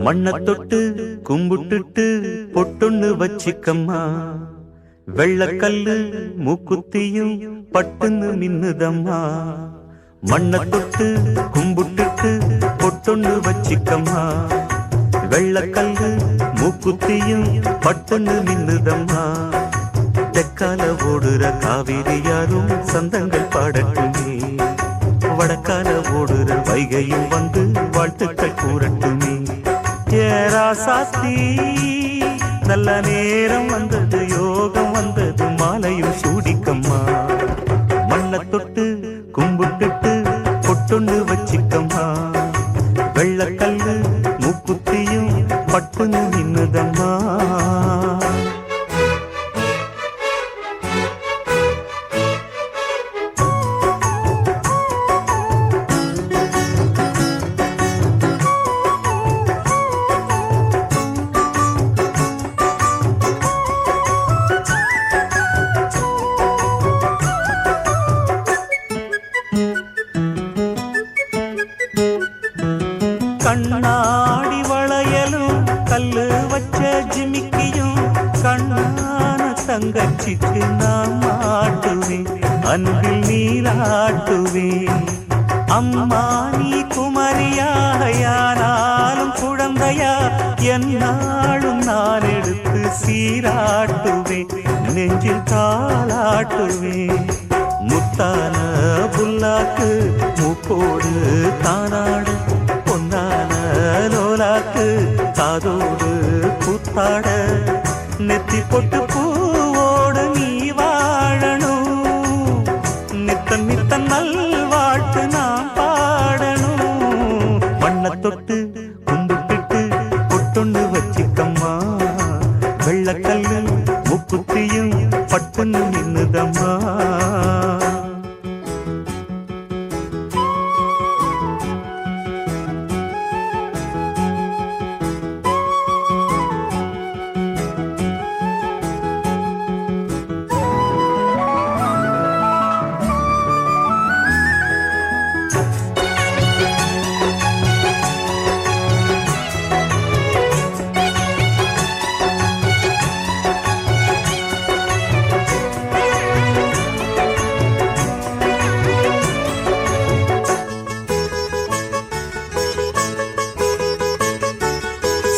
மண்ண தொட்டு கும்பிட்டுட்டு பொட்டொன்னு வச்சிக்கம்மா. வெள்ளக்கல்லு மூக்குத்தியும் பட்டுன்னு மின்னுதம்மா. மண்ண தொட்டு கும்பிட்டுட்டு பொட்டொன்னு வச்சிக்கம்மா. வெள்ளக்கல்லு மூக்குத்தியும் பட்டுன்னு மின்னுதம்மா. தெற்கால ஓடுற காவிரி யாரும் சந்தங்கள் பாடட்டுமே. வடக்கால ஓடுற வைகையும் வந்து வாழ்த்துக்கள் கூறட்டுமே. ஏராசாத்தி நல்ல நேரம் வந்தது, யோகம் வந்தது, மாலையும் சூடிக்கம்மா. மண்ண தொட்டு கும்பிட்டுட்டு பொட்டொன்னு வச்சிக்கம்மா. வெள்ளக்கல்லு மூக்குத்தியும் பட்டுன்னு நின்னுதம்மா. கண்ணாடி வளையலும் கல்லு வச்ச ஜிமிக்கியும் கண்ணான தங்கச்சிக்கு நான் மாட்டுவேன், அன்பில் நீராட்டுவேன். அம்மா நீ குமரியாயானாலும் குழந்தையா என்னாலும் நான் எடுத்து சீராட்டுவேன், நெஞ்சில் தாளாட்டுவேன். முத்தான புல்லாக்கு மூக்கோடு தானாடு, பொன்னான லோலாக்கு காதோடு கூத்தாட. நெத்தி பொட்டு பூவோடு நீ வாழணும், நித்தன் நித்தன் நல்வாழ்த்து நான் பாடணும். மண்ண தொட்டு கும்பிட்டுட்டு பொட்டொன்னு வச்சிக்கம்மா. வெள்ளக்கல்லு மூக்குத்தியும் பட்டுன்னு நின்னுதம்மா.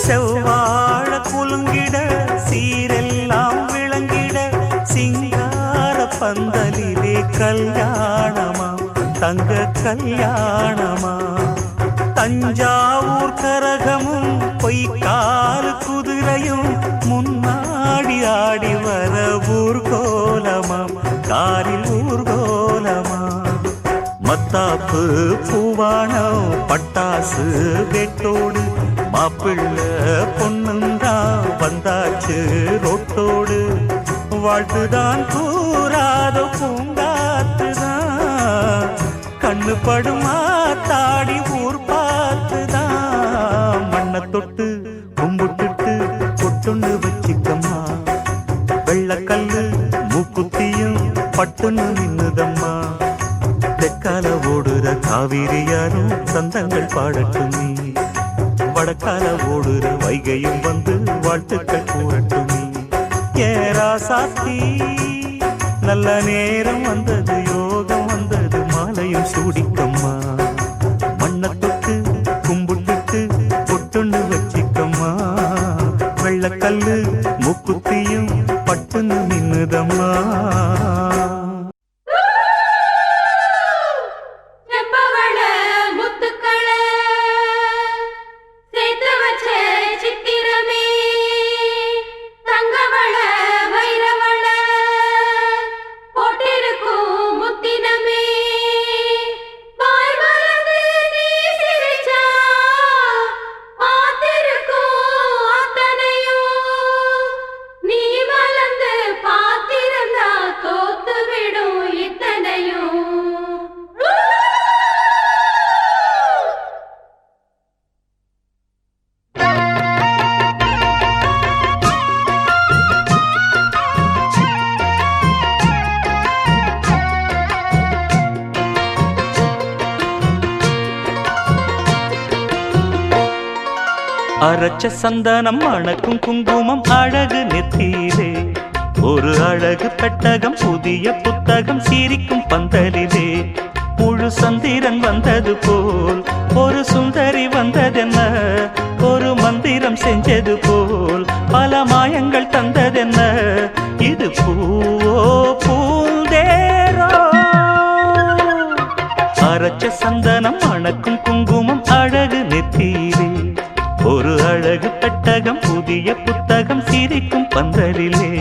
செவ்வாழ குலுங்கிட சீரெல்லாம் விளங்கிட சிங்கார பந்தலிலே கல்யாணமா, தங்க கல்யாணமா. தஞ்சாவூர் கரகமும் பொய்க்கால் குதிரையும் முன்னாடி ஆடி வர ஊர்கோலமா, காரில் ஊர்கோலமா. மத்தாப்பு பூவானம் பட்டாசு வெட்டோடு மாப்பிள்ள பொண்ணுந்தான் வந்தாச்சு ரோட்டோடு. வாழ்த்துதான் கூறாத பூங்காத்துதான், கண்ணு படுமா தாடி ஊர் பார்த்துதான். மண்ண தொட்டு கும்பிட்டுட்டு பொட்டொன்னு வச்சிக்கம்மா. வெள்ளக்கல்லு மூக்குத்தியும் பட்டுன்னு நின்னுதம்மா. தெற்கால ஓடுற காவிரி யாரும் சந்தங்கள் பாடட்டுமே. வடக்கால ஓடுற வைகையும் வந்து வாழ்த்துக்கள் கூறட்டுமே. ஏராசாத்தி நல்ல நேரம் வந்தது, யோகம் வந்தது, மாலையும் சூடிக்கம்மா. மண்ண தொட்டு கும்பிட்டுட்டு பொட்டொன்னு வச்சிக்கம்மா. வெள்ளக்கல்லு மூக்குத்தியும் பட்டுன்னு நின்னுதம்மா. நீ மலர்ந்து பாத்திருந்தா தோத்து அரைச்ச சந்தனம் மணக்கும் குங்குமம் அழகு நெத்தியிலே ஒரு அழகு பெட்டகம் புதிய புத்தகம் சிரிக்கும் பந்தலிலே முழு சந்திரன் வந்தது போல் ஒரு சுந்தரி வந்ததென்ன ஒரு மந்திரம் செஞ்சது போல் பல மாயங்கள் தந்ததென்ன இது பூவோ பூந்தேரோ அரைச்ச சந்தனம் மணக்கும் குங்குமம் அழகு நெத்தியிலே ஒரு அழகு பெட்டகம் புதிய புத்தகம் சிரிக்கும் பந்தலிலே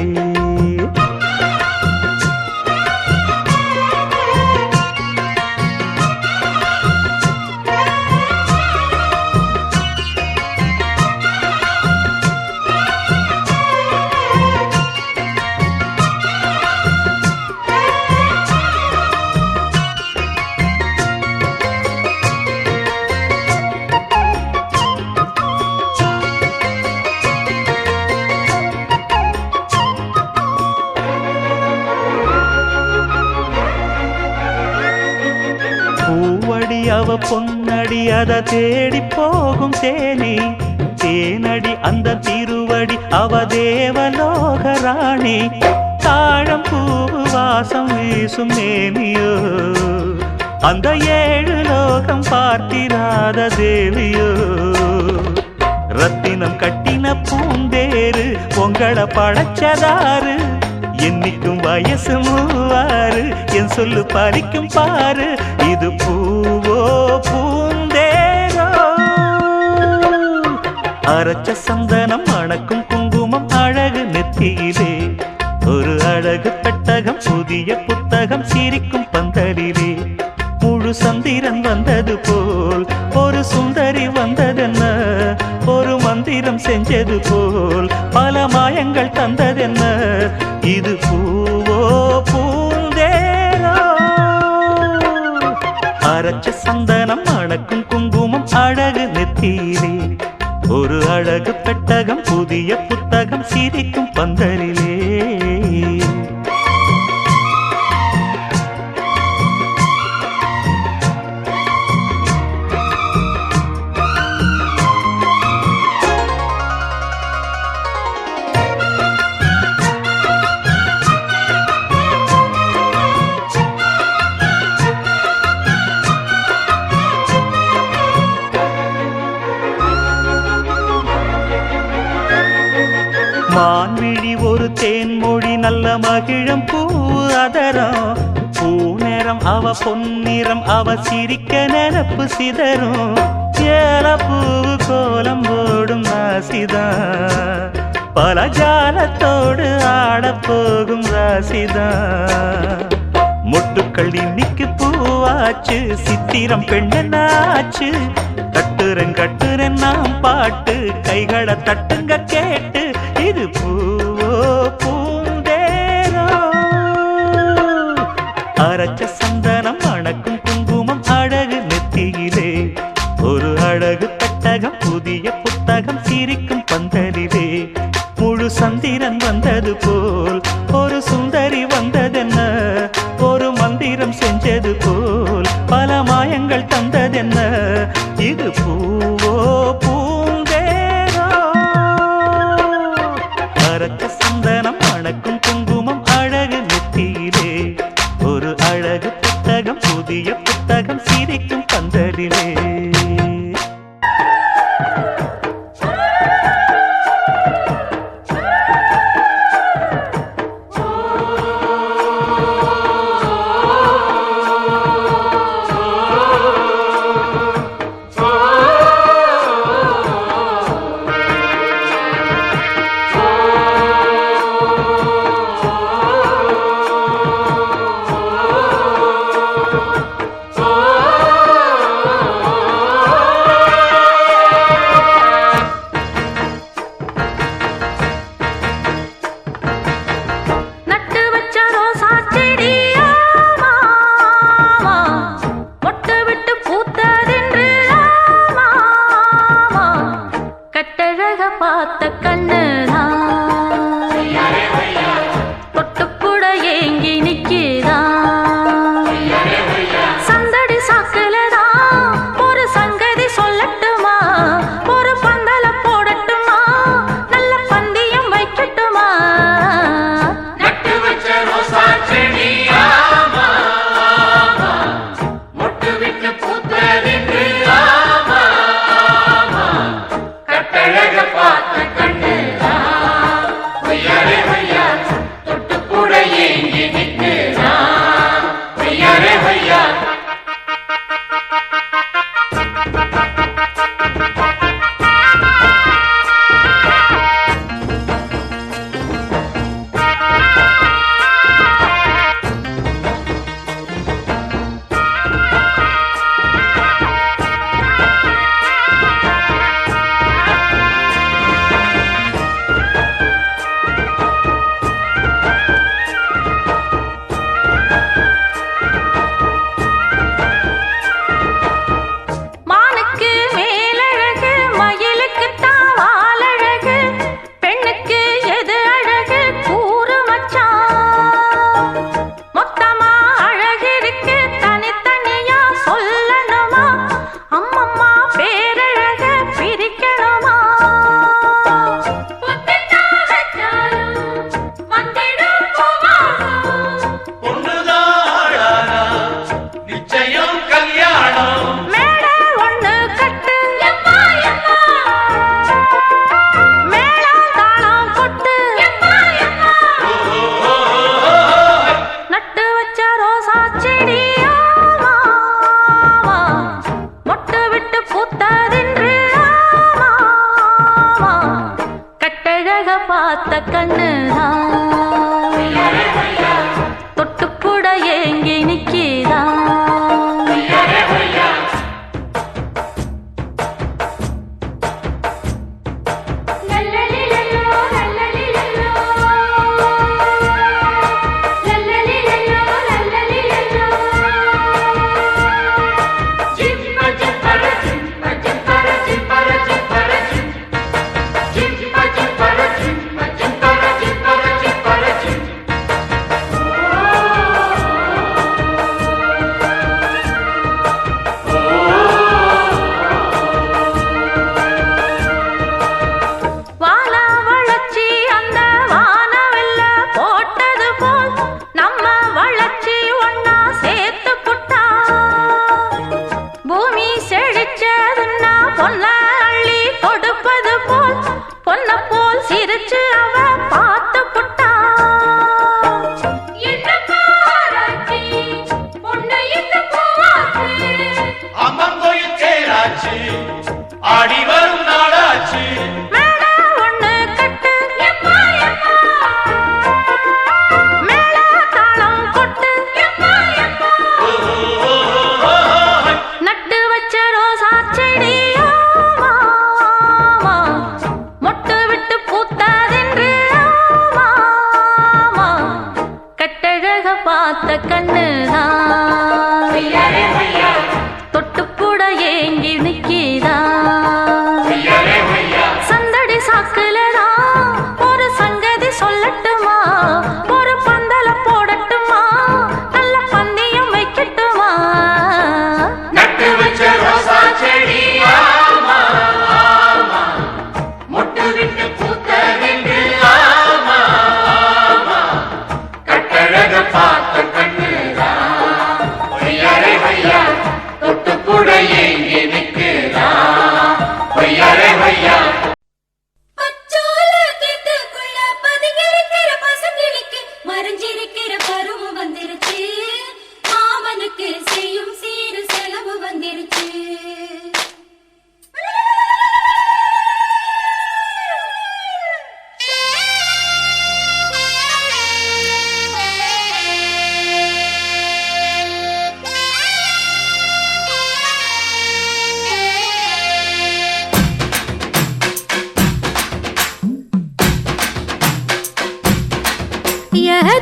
அவ பொன்னடி அத தேடி போகும் தேனி தேனடி அந்த திருவடி அவ தேவலோக ராணி தாழம் பூவு வாசம் வீசும் மேனியோ அந்த 7 லோகம் பார்த்திராத தேவியோ ரத்தினம் கட்டின பூந்தேரு உங்களை படைச்சதாரு என்னைக்கும் வயசு 36 என் சொல்லு பறிக்கும் பாரு இது பூவோ பூந்தேரோ அரைச்ச சந்தனம் மணக்கும் குங்குமம் அழகு நெத்தியிலே ஒரு அழகு பெட்டகம் புதிய புத்தகம் சிரிக்கும் பந்தலிலே முழு சந்திரன் வந்தது போல் ஒரு சுந்தரி வந்ததென்ன ஒரு மந்திரம் செஞ்சது போல் பல மாயங்கள் தந்ததென்ன இது பூவோ பூந்தேரோ அரைச்ச சந்தனம் மணக்கும் குங்குமம் அழகு நெத்தியிலே ஒரு அழகு பெட்டகம் புதிய புத்தகம் சிரிக்கும் பந்தலிலே மான்விழி ஒரு தேன்மொழி நல்ல மகிழம் பூ அதரம் பூநேரம் அவ பொன்னிறம் அவ சிரிக்க நினப்பு சிதறும் ஏல பூவு கோலம் போடும் ராசிதான் பல ஜாலத்தோடு ஆடப்போகும் ராசிதான் முட்டுக்கள் இன்னைக்கு பூவாச்சு சித்திரம் பெண்ணாச்சு கட்டுறன் நாம் பாட்டு கைகளை தட்டுங்க கேட்டு இது பூவோ பூந்தேரோ அரைச்ச சந்தனம் மணக்கும் குங்குமம் அழகு நெத்தியிலே ஒரு அழகு பெட்டகம் புதிய புத்தகம் சிரிக்கும் பந்தலிலே முழு சந்திரன் வந்தது போல் ஒரு சுந்தரி வந்ததென்ன ஒரு மந்திரம் செஞ்சது போல் பல மாயங்கள் தந்ததென்ன இது பூவோ பூந்தேரோ அரைச்ச சந்தனம் மணக்கும் குங்குமம் அழகு நெத்தியிலே ஒரு அழகு புத்தகம் புதிய புத்தகம் சிரிக்கும் பந்தலிலே சாக்குலதான் ஒரு சங்கதி சொல்லட்டுமா ஒரு பந்தல பார்த்த கண்ணுதான் தொட்டுக்கூட ஏங்கி நிக்கிதான் பார்த்த கண்ணுதான் தொட்டுக்கூட ஏங்கி நிக்கிதான் சந்தடி சாக்குலதான் ஒரு சங்கதி சொல்லட்டுமா ஒரு பந்தல போடட்டுமா நல்ல பந்தயம் வைக்கட்டுமா நட்டு வச்ச ரோசா செடி மொட்டு விட்டு பூத்ததென்று பார்த்த கண்ணுதா பொய்யாரே வையா தொட்டு கூட ஏங்கி நிற்கிறா பொய்யாரே வையா மறைஞ்சிருக்கிற பருவம் வந்துருச்சு மாமனுக்கு செய்யும் சீரு செலவு வந்துருச்சு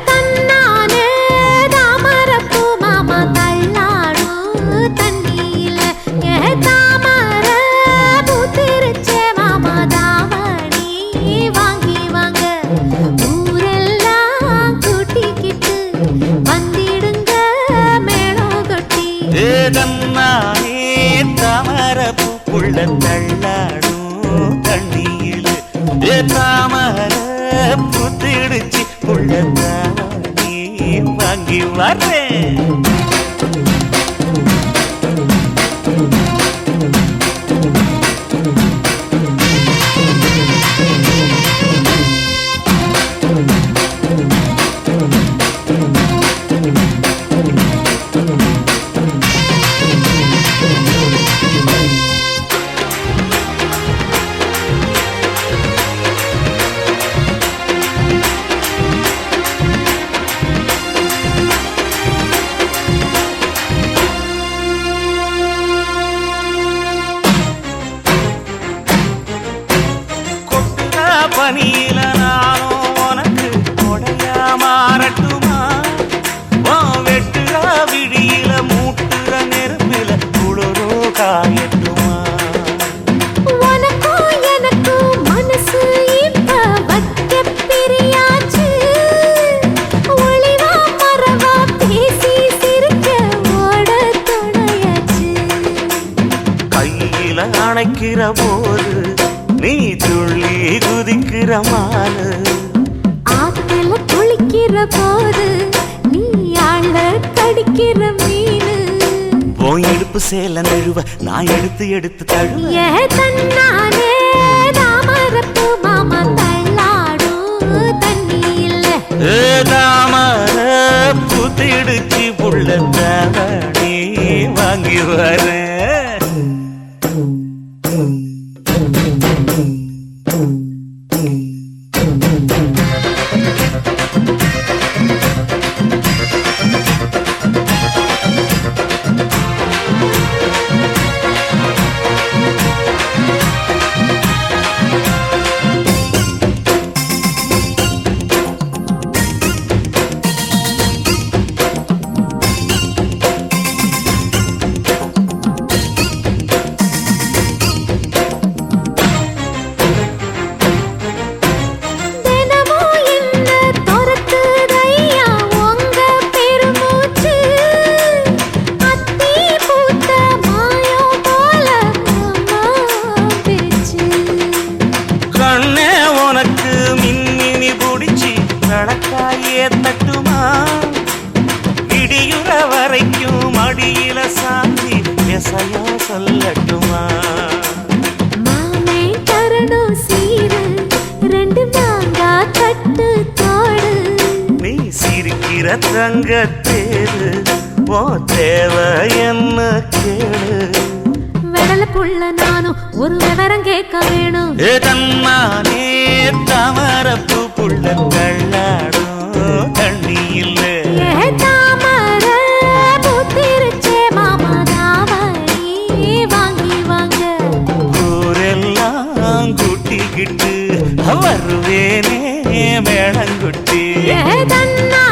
தன்னானே தாமரப்பூ மாமா தள்ளாடும் தண்ணியில தாமர பூத்திருச்சே மாமா தாவணி வாங்கி வாங்க ஊரெல்லாம் கூட்டிக்கிட்டு வந்திடுங்க மேளம் கொட்டி தன்னானே தாமரப்பூ புள்ள தள்ளாடும் தண்ணியில தாமர பூத்திடுச்சு நீ வாங்கி வரேன் பனியில நானும் உனக்கு கொடையா மாறட்டுமா வெட்டுற விடியில மூட்டுற நெருப்பில குளிரோ காயட்டுமா உனக்கும் எனக்கும் மனசு இப்ப வைக்க பிரியாச்சு ஒளிவா மரவா பேசி சிரிக்க ஓட துணையாச்சு கையில அணைக்கிற போது நீ துள்ளி குதிக்கிற மானு ஆத்துல குளிக்கிற போது நீ ஆள கடிக்கிற மீனு போய் எடுப்பு சேல நழுவ நான் எடுத்து எடுத்து தழுவ தன்னானே தாமரப்பூ மாமா தள்ளாடும் தண்ணியில தாமர பூத்திடுச்சு புள்ள தாவணி வாங்கி வரேன் சொல்லட்டுமா? மாமே தரணும் சீரு, ரெண்டு மாங்கா கட்டு தோடு. நீ சிரிக்கிற தங்கத்தேரு, ஓ தேவை என்ன கேளு. வெடல புள்ள நானும் ஒரு விவரம் கேட்க வேணும். ஏ தன்னானே தாமரப்பூ புள்ள கள்ளாடும் தண்ணி இல்லை. ஏ தாமர பூத்திருச்சே மாமா தாவணி வாங்கி வாங்க. ஊரெல்லாம் கூட்டிக்கிட்டு வருவேனே மேளங்குட்டி. ஏ தன்னா